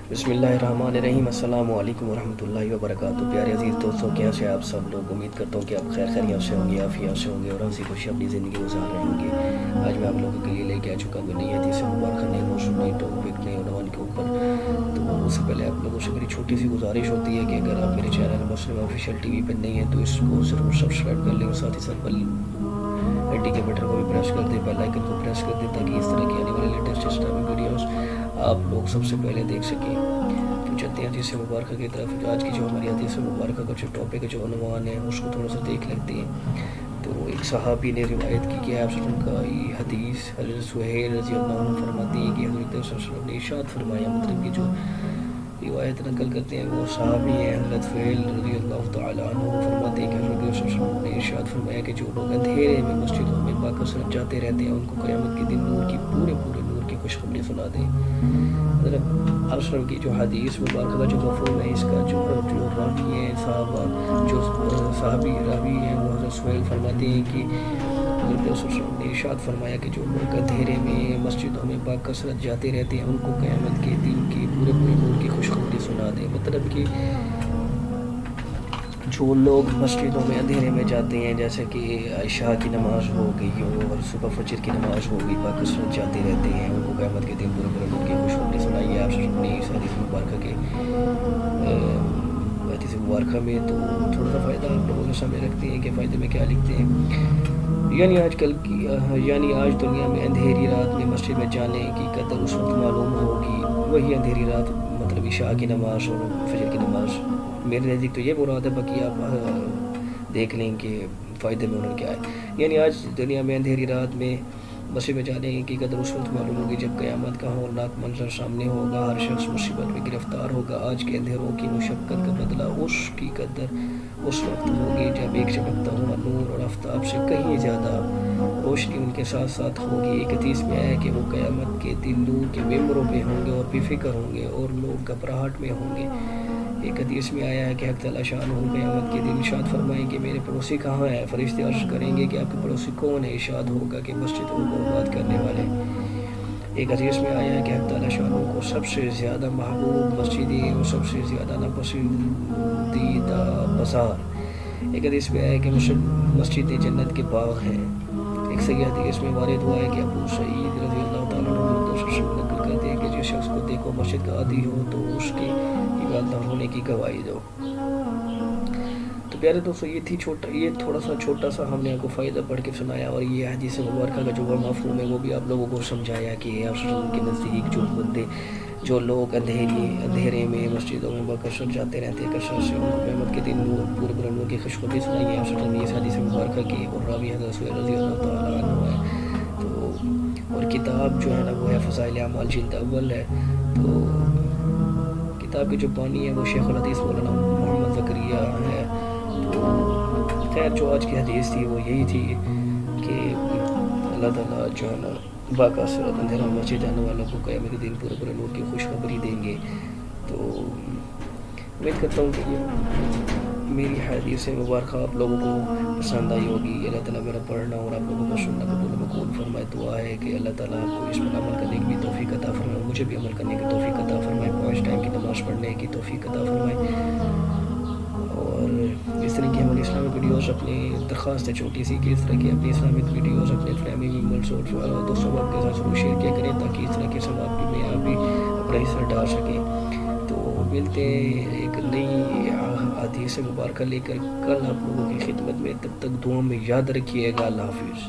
بسم اللہ الرحمن الرحیم، السلام علیکم ورحمۃ اللہ وبرکاتہ۔ پیارے عزیز دوستوں، کیسے آپ سب لوگ؟ امید کرتا ہوں کہ آپ خیر خیریت سے ہوں گے، عافیت سے ہوں گے اور ہنسی خوشی اپنی زندگی گزار رہے ہوں گے۔ آج میں آپ لوگوں کے لیے لے کے آ چکا ہوں نئی حدیث مبارکہ، نئے موضوع، نئی ٹاپک، نئے عنوان کے اوپر۔ تو اس سے پہلے آپ لوگوں سے میری چھوٹی سی گزارش ہوتی ہے کہ اگر آپ میرے چینل مسلم آفیشیل ٹی وی پہ نہیں ہیں تو اس کو ضرور سبسکرائب کر لیں اور ساتھ ہی ساتھ گھنٹی کے بٹن کو بھی پریس کر دیں، بیل آئکن کو پریس کر دیں تاکہ اس طرح کی آنے والے لیٹسٹ اسلامک ویڈیوز آپ لوگ سب سے پہلے دیکھ سکیں۔ تو چلتے ہیں حدیث مبارکہ کی طرف۔ آج کی جو ہماری حدیث مبارکہ کا جو ٹاپک ہے، جو عنوان ہے، اس کو تھوڑا سا دیکھ لیتے ہیں۔ تو ایک صحابی نے روایت کی کہ آپ صلی اللہ علیہ وسلم کا یہ حدیث حضرت سہیل رضی اللہ عنہ فرماتے ہیں کہ حضرت صلی اللہ علیہ وسلم نے ارشاد فرمایا، مطلب کہ جو روایت نقل کرتے ہیں وہ صحابی ہیں حضرت سہیل رضی اللہ تعالیٰ عنہ، فرماتے ہیں کہ حضرت صلی اللہ علیہ وسلم نے ارشاد فرمایا کہ جو لوگ اندھیرے میں مسجدوں میں باکثرت جاتے رہتے ہیں ان کو قیامت کے دن نور کی پورے نور کی خوشخبری سنا دیں۔ حضرت آپ صلی اللہ علیہ وسلم کی جو حدیث مبارکہ کا جو مفہوم ہے، اس کا جو راوی ہیں صحابہ، جو صحابی راوی ہیں، وہ حضرت سہیل فرماتے ہیں کہ حضرت صلی اللہ علیہ وسلم نے ارشاد فرمایا کہ جو لوگ اندھیرے میں مسجدوں میں باکثرت جاتے رہتے ہیں ان کو قیامت کے دن کی پورے نور کی خوشخبری سنا دیں۔ مطلب کہ جو لوگ مسجدوں میں اندھیرے میں جاتے ہیں، جیسے کہ عشاء کی نماز ہو گئی اور صبح فجر کی نماز ہو گئی، باکثرت جاتے رہتے ہیں، ان کو قیامت کے دن پورے نور کی خوشخبری سنائی ہے آپ نے اس حدیث مبارکہ کے حدیث مبارکہ میں۔ تو تھوڑا سا فائدہ آپ لوگوں کے سامنے رکھتے ہیں کہ فائدے میں کیا لکھتے ہیں۔ یعنی آج دنیا میں اندھیری رات میں مسجد میں جانے کی قدر اس وقت معلوم ہوگی، وہی اندھیری رات مطلب عشاء کی نماز اور فجر کی نماز۔ میرے نزدیک تو یہ مراد ہے، باقی آپ دیکھ لیں کہ فائدے میں انہوں کیا ہے۔ یعنی آج دنیا میں اندھیری رات میں مسجد میں جانے کی قدر اس وقت معلوم ہوگی جب قیامت کا ہولناک منظر سامنے ہوگا، ہر شخص مصیبت میں گرفتار ہوگا۔ آج کے اندھیروں کی مشقت کا بدلہ اس کی قدر اس وقت ہوگی جب ایک چمکتا ہوا نور اور آفتاب سے کہیں زیادہ روشنی ان کے ساتھ ساتھ ہوگی۔ ایک حدیث میں آیا کہ وہ قیامت کے دن نور کے ممبروں پہ ہوں گے اور بے فکر ہوں گے اور لوگ گھبراہٹ میں ہوں گے۔ ایک حدیث میں آیا ہے کہ حق تعالیٰ شان ہو قیامت کے دن ارشاد فرمائیں کہ میرے پڑوسی کہاں ہے؟ فرشتے عرض کریں گے کہ آپ کے پڑوسی کون ہے؟ ارشاد ہوگا کہ مسجدوں کو آباد کرنے والے۔ ایک حدیث میں آیا ہے کہ حق تعالیٰ شان کو سب سے زیادہ محبوب مسجدیں اور سب سے زیادہ ناپسندیدہ بازار۔ ایک حدیث میں آیا ہے کہ مسجد جنت کے باغ ہیں۔ ایک صحیح حدیث میں وارد ہوا ہے کہ ابو سعید رضی اللہ تعالیٰ عنہ نقل کرتے ہیں کہ جس شخص کو دیکھو مسجد کا عادی ہو تو اس کے ایماندار ہونے کی گواہی دو۔ تو پیارے دوستو، یہ تھوڑا سا چھوٹا سا ہم نے آپ کو فائدہ پڑھ کے سنایا، اور یہ حدیث مبارکہ کا جو مفہوم ہے وہ بھی آپ لوگوں کو سمجھایا کہ آپ کے نزدیک جو لوگ اندھیرے میں مسجدوں میں باکثرت جاتے رہتے ہیں، کثرت سے ان کو قیامت کے دن پورے نور کی خوشخبری سنائی ہے آپ نے اس حدیث مبارکہ کی، اور راوی حضرت سہیل رضی اللہ تعالیٰ عنہ ہے۔ تو اور کتاب جو ہے نا وہ ہے فضائل اعمال جلد اول ہے۔ تو کتاب کے جو بانی ہے وہ شیخ الحدیث مولانا محمد زکریا ہے۔ تو خیر، جو آج کی حدیث تھی وہ یہی تھی کہ اللہ تعالیٰ جو ہے نا باکثرت اندھیرا مسجد جانے والوں کو قیامت کے دن پورے نور کی خوشخبری دیں گے۔ تو امید کرتا ہوں کہ یہ میری حدیث مبارکہ آپ لوگوں کو پسند آئی ہوگی۔ اللہ تعالیٰ میرا پڑھنا اور آپ لوگوں کو سننا قبول فرمائے۔ دعا ہے کہ اللہ تعالیٰ آپ کو اس پر عمل کرنے کی بھی توفیق عطا فرمائے، مجھے بھی عمل کرنے کی توفیق عطا فرمائے، 5 ٹائم کی نماز پڑھنے کی توفیق عطا فرمائے۔ اور اس طرح کی ہماری اسلامک ویڈیوز، اپنی درخواست ہے چھوٹی سی کہ اس طرح کی اپنی اسلامک ویڈیوز اپنے فیملی ممبرس اور دوستوں کے ساتھ ضرور شیئر کیا کریں تاکہ اس طرح کے ثواب میں آپ بھی اپنا حصہ ڈال سکیں۔ تو ملتے ہیں ایک نئی حدیث مبارکہ لے کر کل آپ لوگوں کی خدمت میں، تب تک دعا میں یاد رکھیے گا۔ اللہ حافظ۔